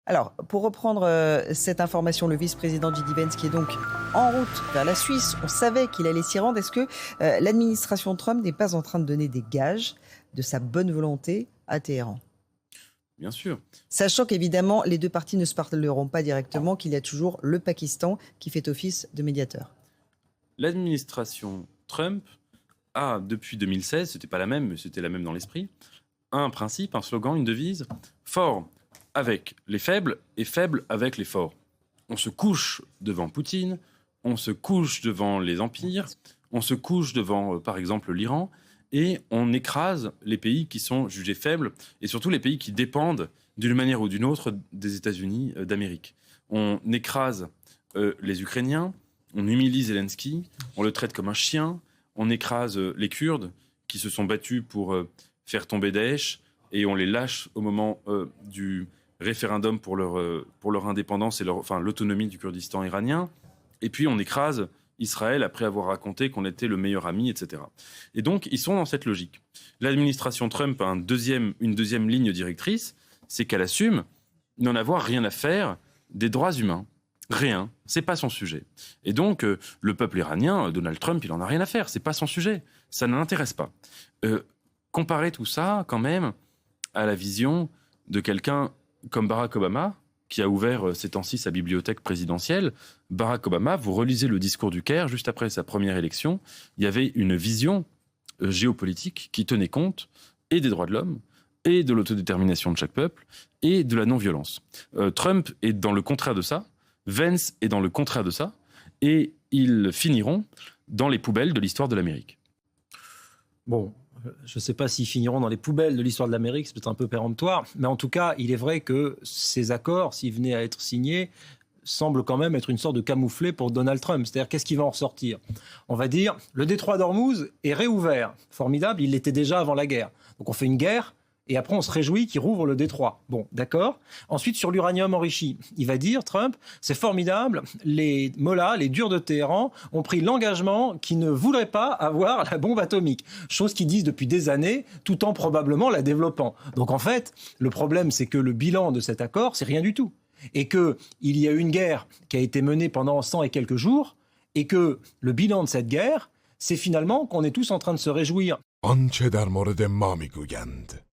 Alors, pour reprendre cette information, le vice-président J.D. Vance qui est donc en route vers la Suisse, on savait qu'il allait s'y rendre. Est-ce que l'administration Trump n'est pas en train de donner des gages de sa bonne volonté à Téhéran? Bien sûr. Sachant qu'évidemment, les deux parties ne se parleront pas directement, qu'il y a toujours le Pakistan qui fait office de médiateur. L'administration Trump a, depuis 2016, c'était pas la même, mais c'était la même dans l'esprit, un principe, un slogan, une devise, fort avec les faibles et faible avec les forts. On se couche devant Poutine, on se couche devant les empires, on se couche devant, par exemple, l'Iran, et on écrase les pays qui sont jugés faibles, et surtout les pays qui dépendent d'une manière ou d'une autre des États-Unis d'Amérique. On écrase les Ukrainiens, on humilie Zelensky, on le traite comme un chien, on écrase les Kurdes qui se sont battus pour faire tomber Daesh, et on les lâche au moment du référendum pour leur indépendance et l'autonomie du Kurdistan iranien. Et puis on écrase Israël après avoir raconté qu'on était le meilleur ami, etc. Et donc ils sont dans cette logique. L'administration Trump a une deuxième ligne directrice, c'est qu'elle assume n'en avoir rien à faire des droits humains. Rien, c'est pas son sujet. Et donc le peuple iranien, Donald Trump, il en a rien à faire, c'est pas son sujet, ça ne l'intéresse pas. Comparer tout ça quand même à la vision de quelqu'un comme Barack Obama, qui a ouvert ces temps-ci sa bibliothèque présidentielle. Barack Obama, vous relisez le discours du Caire, juste après sa première élection, il y avait une vision géopolitique qui tenait compte et des droits de l'homme, et de l'autodétermination de chaque peuple, et de la non-violence. Trump est dans le contraire de ça, Vance est dans le contraire de ça, et ils finiront dans les poubelles de l'histoire de l'Amérique. Bon, je ne sais pas s'ils finiront dans les poubelles de l'histoire de l'Amérique, c'est peut-être un peu péremptoire, mais en tout cas, il est vrai que ces accords, s'ils venaient à être signés, semblent quand même être une sorte de camouflet pour Donald Trump. C'est-à-dire, qu'est-ce qui va en ressortir? On va dire, le détroit d'Ormuz est réouvert. Formidable, il l'était déjà avant la guerre. Donc on fait une guerre, et après on se réjouit qu'il rouvre le détroit. Bon, d'accord. Ensuite, sur l'uranium enrichi, il va dire, Trump, c'est formidable, les mollahs, les durs de Téhéran, ont pris l'engagement qu'ils ne voudraient pas avoir la bombe atomique. Chose qu'ils disent depuis des années, tout en probablement la développant. Donc en fait, le problème, c'est que le bilan de cet accord, c'est rien du tout. Et qu'il y a eu une guerre qui a été menée pendant 100 et quelques jours, et que le bilan de cette guerre, c'est finalement qu'on est tous en train de se réjouir. آنچه در مورد ما میگویند